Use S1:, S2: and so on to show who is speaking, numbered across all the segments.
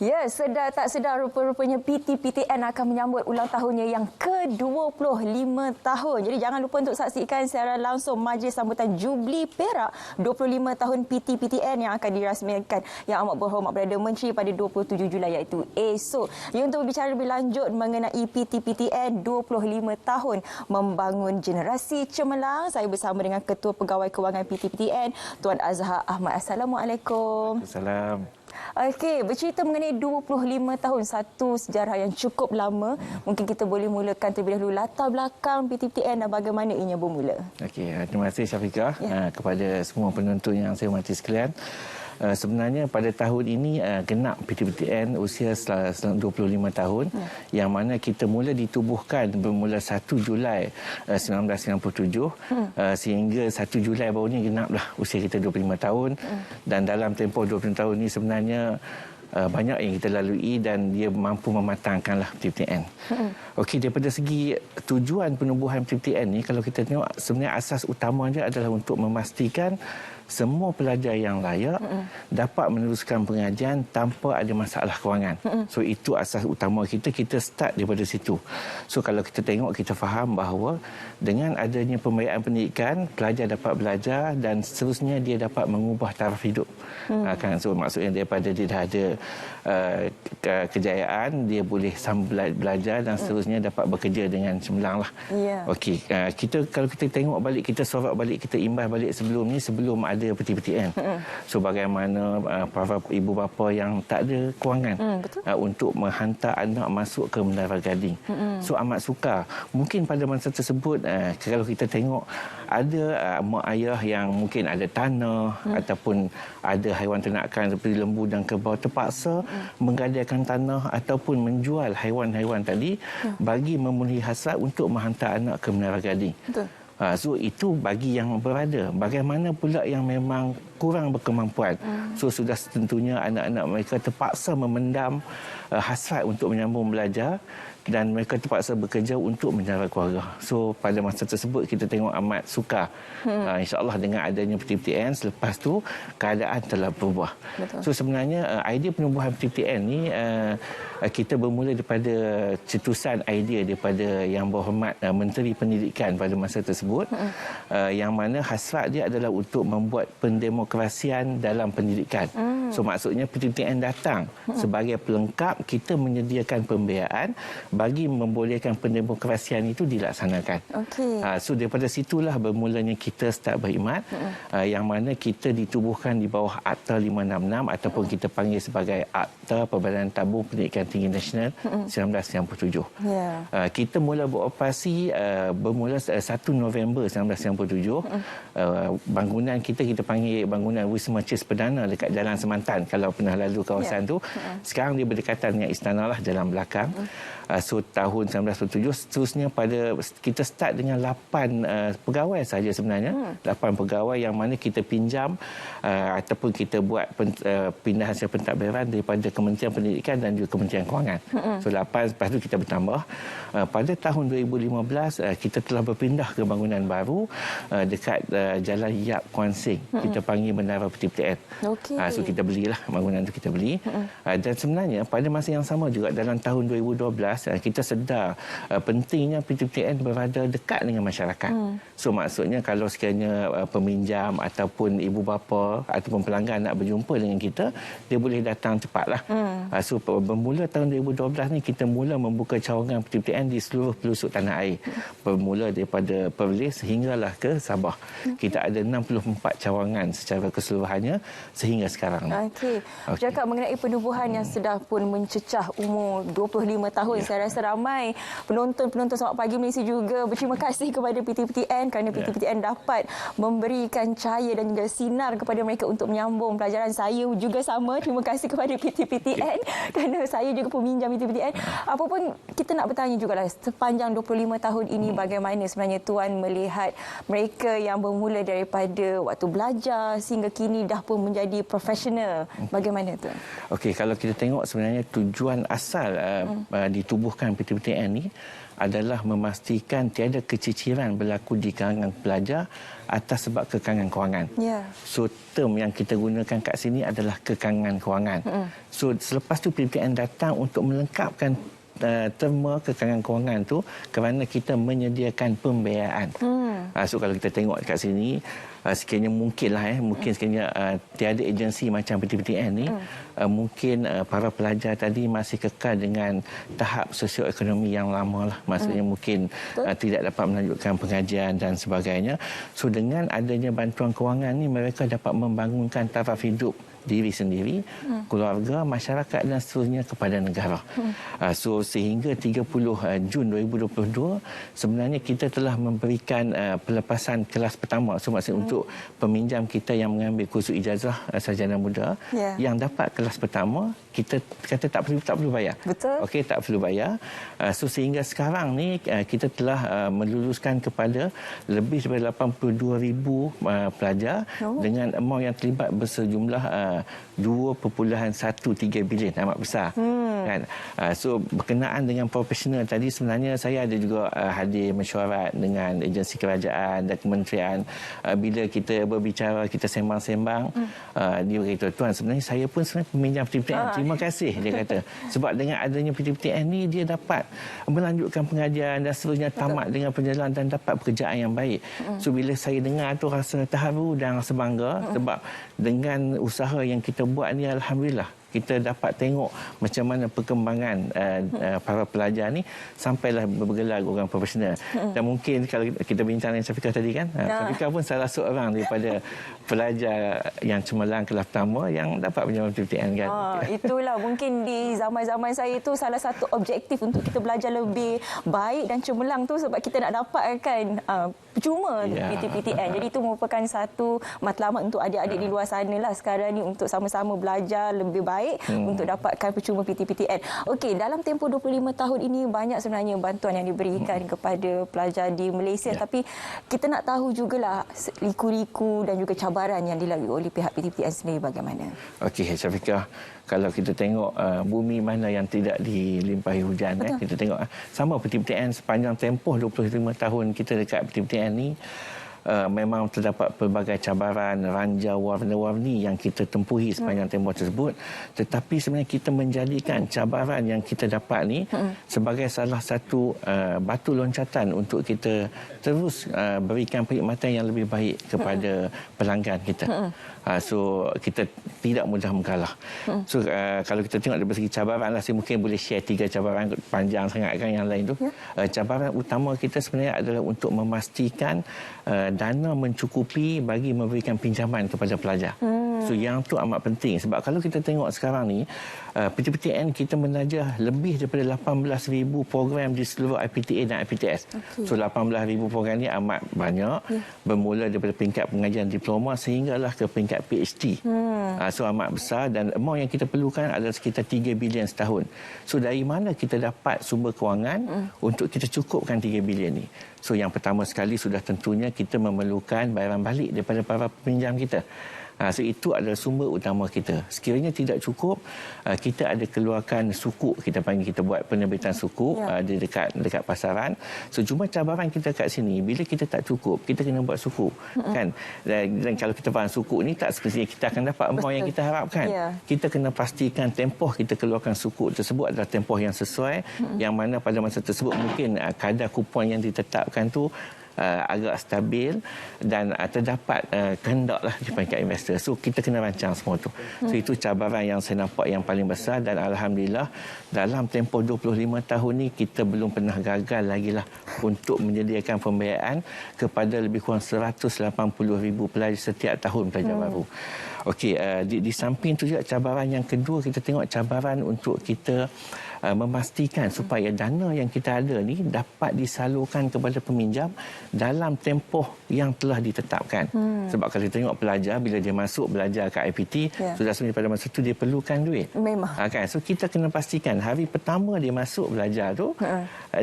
S1: Ya, sedar tak sedar rupa-rupanya PT-PTN akan menyambut ulang tahunnya yang ke-25 tahun. Jadi jangan lupa untuk saksikan secara langsung majlis sambutan Jubli Perak 25 tahun PT-PTN yang akan dirasmikan Yang Amat Berhormat Perdana Menteri pada 27 Julai iaitu esok. Ya, untuk berbicara lebih lanjut mengenai PT-PTN 25 tahun membangun generasi cemerlang, saya bersama dengan Ketua Pegawai Kewangan PT-PTN Tuan Azhar Ahmad. Assalamualaikum.
S2: Assalamualaikum.
S1: Okey, bercerita mengenai 25 tahun, satu sejarah yang cukup lama. Mungkin kita boleh mulakan terlebih dahulu latar belakang PT-PTN dan bagaimana ianya bermula.
S2: Okey, terima kasih Syafiqah kepada semua penonton yang saya hormati sekalian. Sebenarnya pada tahun ini genap PT-PTN usia 25 tahun yang mana kita mula ditubuhkan bermula 1 Julai 1997 sehingga 1 Julai baru ni genaplah usia kita 25 tahun dan dalam tempoh 25 tahun ini sebenarnya banyak yang kita lalui dan dia mampu mematangkanlah PT-PTN. Okey, daripada segi tujuan penubuhan PT-PTN ni kalau kita tengok sebenarnya asas utamanya adalah untuk memastikan semua pelajar yang layak dapat meneruskan pengajian tanpa ada masalah kewangan. So itu asas utama kita start daripada situ. So kalau kita tengok, kita faham bahawa dengan adanya pembiayaan pendidikan, pelajar dapat belajar dan seterusnya dia dapat mengubah taraf hidup. Kan, so maksudnya daripada dia dah ada kejayaan, dia boleh belajar dan seterusnya dapat bekerja dengan cemerlang lah. Okey, kalau kita tengok balik, kita sorot balik, kita imbas balik sebelum ada PT-PTN. So bagaimana para ibu bapa yang tak ada kewangan untuk menghantar anak masuk ke menara gading. So amat sukar. Mungkin pada masa tersebut kalau kita tengok ada mak ayah yang mungkin ada tanah ataupun ada haiwan ternakan seperti lembu dan kerbau, terpaksa menggadaikan tanah ataupun menjual haiwan-haiwan tadi bagi memenuhi hasrat untuk menghantar anak ke menara gading. So itu bagi yang berada. Bagaimana pula yang memang kurang berkemampuan. So sudah tentunya anak-anak mereka terpaksa memendam hasrat untuk menyambung belajar dan mereka terpaksa bekerja untuk menjara keluarga. So pada masa tersebut kita tengok amat sukar. InsyaAllah dengan adanya PT-PTN selepas tu keadaan telah berubah. So sebenarnya idea penubuhan PT-PTN ni kita bermula daripada cetusan idea daripada Yang Berhormat Menteri Pendidikan pada masa tersebut, yang mana hasrat dia adalah untuk membuat pendemokrasian dalam pendidikan. So maksudnya PT-PTN datang sebagai pelengkap, kita menyediakan pembiayaan bagi membolehkan pendemokrasian itu dilaksanakan. So daripada situlah bermulanya kita start berkhidmat, yang mana kita ditubuhkan di bawah Akta 566 ataupun kita panggil sebagai Akta Perbadan Tabung Pendidikan Tinggi Nasional 1997. Kita mula beroperasi bermula 1 November 1997. Bangunan kita panggil bangunan Wisma Cis Perdana dekat Jalan Semantan. Kalau pernah lalu kawasan tu, sekarang dia berdekatan dengan istana lah, jalan belakang. So tahun 1997 seterusnya kita start dengan 8 pegawai saja sebenarnya. 8 pegawai yang mana kita pinjam ataupun kita buat pindahan hasil pentadbiran daripada Kementerian Pendidikan dan juga Kementerian Kewangan. So 8, lepas tu kita bertambah. Pada tahun 2015 kita telah berpindah ke bangunan baru dekat Jalan Yap Kuan Sing. Kita panggil Menara PT-PTN. So kita belilah bangunan tu, kita beli. Dan sebenarnya pada masa yang sama juga dalam tahun 2012 kita sedar pentingnya PT-PTN berada dekat dengan masyarakat. So maksudnya kalau sekiranya peminjam ataupun ibu bapa ataupun pelanggan nak berjumpa dengan kita, dia boleh datang cepatlah. So bermula tahun 2012 ni kita mula membuka cawangan PT-PTN di seluruh pelosok tanah air. Bermula daripada Perlis sehinggalah ke Sabah. Kita ada 64 cawangan secara keseluruhannya sehingga sekarang.
S1: Cakap mengenai penubuhan yang sudah pun mencecah umur 25 tahun. Saya rasa ramai penonton Selamat Pagi Malaysia juga berterima kasih kepada PT-PTN kerana PT-PTN dapat memberikan cahaya dan juga sinar kepada mereka untuk menyambung pelajaran. Saya juga sama, terima kasih kepada PT-PTN kerana saya juga peminjam PT-PTN. Apapun kita nak bertanya jugalah, sepanjang 25 tahun ini bagaimana sebenarnya Tuan melihat mereka yang bermula daripada waktu belajar sehingga kini dah pun menjadi profesional. Bagaimana tu?
S2: Okey, kalau kita tengok sebenarnya tujuan asal ditubuhkan PTPTN ni adalah memastikan tiada keciciran berlaku di kalangan pelajar atas sebab kekangan kewangan. So term yang kita gunakan kat sini adalah kekangan kewangan. So selepas tu PTPTN datang untuk melengkapkan terma kekangan kewangan tu kerana kita menyediakan pembiayaan. So kalau kita tengok kat sini sekiranya mungkin sekiranya tiada agensi macam PTPTN ni, mungkin para pelajar tadi masih kekal dengan tahap sosioekonomi yang lama lah. Maksudnya mungkin tidak dapat melanjutkan pengajian dan sebagainya. So dengan adanya bantuan kewangan ni, mereka dapat membangunkan taraf hidup diri sendiri, keluarga, masyarakat dan seterusnya kepada negara. So sehingga 30 Jun 2022 sebenarnya kita telah memberikan pelepasan kelas pertama. So maksud untuk peminjam kita yang mengambil kursus ijazah sarjana muda yang dapat kelas pertama, kita kata tak perlu bayar.
S1: Betul.
S2: Okey, tak perlu bayar. So sehingga sekarang ni kita telah meluluskan kepada lebih daripada 82,000 pelajar dengan amount yang terlibat bersejumlah 2.13 bilion, amat besar. Kan? So berkenaan dengan profesional tadi, sebenarnya saya ada juga hadir mesyuarat dengan agensi kerajaan dan kementerian. Bila kita berbicara, kita sembang-sembang, dia berkata, tuan, sebenarnya saya pun sebenarnya peminjam PTPTN. Terima kasih, dia kata. Sebab dengan adanya PTPTN ni, dia dapat melanjutkan pengajian dan seterusnya, tamat dengan perjalanan dan dapat pekerjaan yang baik. So bila saya dengar tu, rasa terharu dan rasa bangga sebab dengan usaha yang kita buat ni, alhamdulillah kita dapat tengok macam mana perkembangan para pelajar ni sampailah bergelar orang profesional. Dan mungkin kalau kita bincang dengan Syafiqah tadi kan, Syafiqah pun salah seorang daripada pelajar yang cemerlang kelas pertama yang dapat menyambut PTPTN kan.
S1: Itulah mungkin di zaman-zaman saya itu salah satu objektif untuk kita belajar lebih baik dan cemerlang tu sebab kita nak dapatkan percuma PTPTN. Jadi itu merupakan satu matlamat untuk adik-adik di luar sana lah sekarang ni untuk sama-sama belajar lebih baik untuk dapatkan percuma PTPTN. Okey, dalam tempoh 25 tahun ini banyak sebenarnya bantuan yang diberikan kepada pelajar di Malaysia, tapi kita nak tahu jugalah liku-liku dan juga cabaran yang dilalui oleh pihak PTPTN sendiri bagaimana. Okey,
S2: Syafiqah, kalau kita tengok bumi mana yang tidak dilimpahi hujan, kita tengok sama PTPTN sepanjang tempoh 25 tahun kita dekat PTPTN ni, memang terdapat pelbagai cabaran, ranjau warna-warni yang kita tempuhi sepanjang tempoh tersebut, tetapi sebenarnya kita menjadikan cabaran yang kita dapat ni sebagai salah satu batu loncatan untuk kita terus berikan perkhidmatan yang lebih baik kepada pelanggan kita. So kita tidak mudah mengalah. So kalau kita tengok dari segi cabaran lah, saya mungkin boleh share 3 cabaran, panjang sangat kan yang lain tu. Cabaran utama kita sebenarnya adalah untuk memastikan dana mencukupi bagi memberikan pinjaman kepada pelajar. So yang tu amat penting sebab kalau kita tengok sekarang ni PTPTN kita menajah lebih daripada 18,000 program di seluruh IPTA dan IPTS. So 18,000 program ni amat banyak, bermula daripada peringkat pengajian diploma sehinggalah ke peringkat PhD. So amat besar dan amount yang kita perlukan adalah sekitar 3 bilion setahun. So dari mana kita dapat sumber kewangan untuk kita cukupkan 3 bilion ni? So yang pertama sekali sudah tentunya kita memerlukan bayaran balik daripada para peminjam kita. So itu adalah sumber utama kita. Sekiranya tidak cukup, kita ada keluarkan sukuk, kita panggil, kita buat penerbitan sukuk di dekat pasaran. So cuma cabaran kita kat sini, bila kita tak cukup, kita kena buat sukuk, kan? Dan kalau kita faham sukuk ni tak semestinya kita akan dapat amount yang kita harapkan. Kita kena pastikan tempoh kita keluarkan sukuk tersebut adalah tempoh yang sesuai, yang mana pada masa tersebut mungkin kadar kupon yang ditetapkan tu agak stabil dan terdapat kehendaklah di peringkat investor. So kita kena rancang semua tu. So itu cabaran yang saya nampak yang paling besar dan alhamdulillah dalam tempoh 25 tahun ni kita belum pernah gagal lagi lah untuk menyediakan pembiayaan kepada lebih kurang 180,000 pelajar setiap tahun pelajar baru. Okey, di samping tu juga cabaran yang kedua kita tengok cabaran untuk kita memastikan supaya dana yang kita ada ni dapat disalurkan kepada peminjam dalam tempoh yang telah ditetapkan. Sebab kalau kita tengok pelajar bila dia masuk belajar kat IPT, sudah sebenarnya pada masa tu dia perlukan duit.
S1: Memang.
S2: Kan? So kita kena pastikan hari pertama dia masuk belajar tu,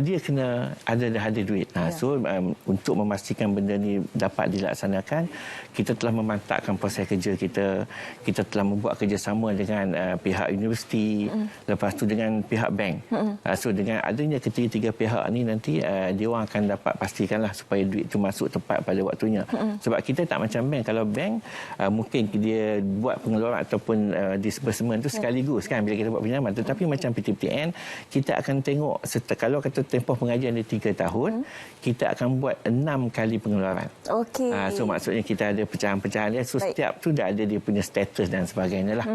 S2: dia kena dah ada duit. So untuk memastikan benda ni dapat dilaksanakan, kita telah memantapkan proses kerja kita. Kita telah membuat kerjasama dengan pihak universiti, lepas tu dengan pihak bank. So dengan adanya ketiga-tiga pihak ni nanti dia orang akan dapat pastikanlah supaya duit tu masuk tepat pada waktunya. Sebab kita tak macam bank. Kalau bank mungkin dia buat pengeluaran ataupun disbursement tu sekaligus kan bila kita buat pinjaman. Tetapi macam PTPTN, kita akan tengok kalau kata tempoh pengajian dia 3 tahun, kita akan buat 6 kali pengeluaran.
S1: Okey.
S2: So maksudnya kita ada pecahan-pecahan dia. So setiap tu dah ada dia punya status dan sebagainya lah.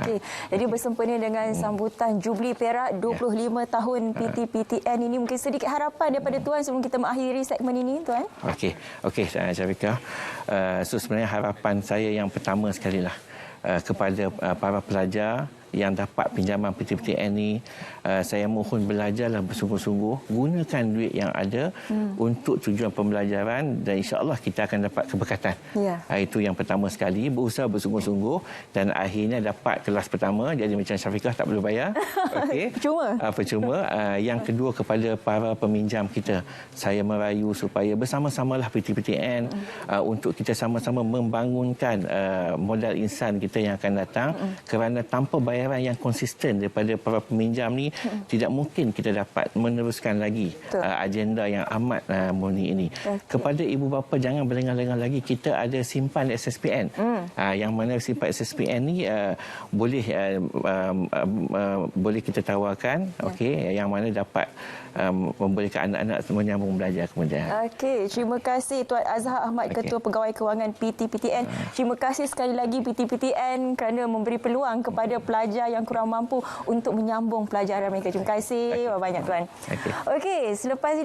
S1: Okey. Jadi bersempena dengan sambutan Jubli Perak 25 tahun PTPTN ini, mungkin sedikit harapan daripada Tuan sebelum kita mengakhiri segmen ini, Tuan.
S2: Okey, Syafiqah. So sebenarnya harapan saya yang pertama sekali lah kepada para pelajar yang dapat pinjaman PTPTN ni, saya mohon belajarlah bersungguh-sungguh, gunakan duit yang ada untuk tujuan pembelajaran dan insya-Allah kita akan dapat keberkatan. Itu yang pertama sekali, berusaha bersungguh-sungguh dan akhirnya dapat kelas pertama, jadi macam Syafiqah tak perlu bayar. Okey. Percuma. Yang kedua kepada para peminjam kita, saya merayu supaya bersama-samalah PTPTN untuk kita sama-sama membangunkan modal insan kita yang akan datang, kerana tanpa bayaran yang konsisten daripada para peminjam ni tidak mungkin kita dapat meneruskan lagi agenda yang amat murni ini. Kepada ibu bapa, jangan berlengah-lengah lagi, kita ada simpan SSPN. Yang mana simpan SSPN ni boleh kita tawarkan, okey, yang mana dapat membolehkan anak-anak menyambung belajar kemudian.
S1: Okey, terima kasih Tuan Azhar Ahmad, Ketua Pegawai Kewangan PTPTN. Terima kasih sekali lagi PTPTN kerana memberi peluang kepada pelajar yang kurang mampu untuk menyambung pelajaran mereka. Terima kasih banyak Tuan. Okey, selepas ini